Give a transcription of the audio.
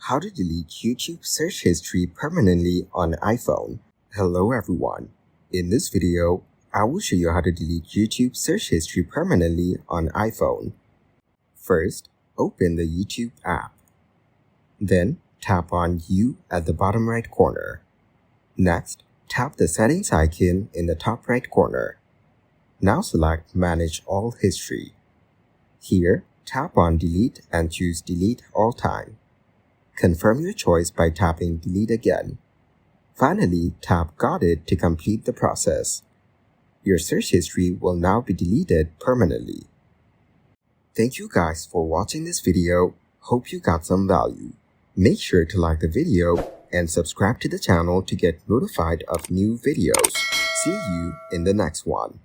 How to delete YouTube search history permanently on iPhone. Hello everyone. In this video, I will show you how to delete YouTube search history permanently on iPhone. First, open the YouTube app. Then, tap on You at the bottom right corner. Next, tap the settings icon in the top right corner. Now select Manage All History. Here, tap on Delete and choose Delete All Time. Confirm your choice by tapping Delete again. Finally, tap Got It to complete the process. Your search history will now be deleted permanently. Thank you guys for watching this video. Hope you got some value. Make sure to like the video and subscribe to the channel to get notified of new videos. See you in the next one.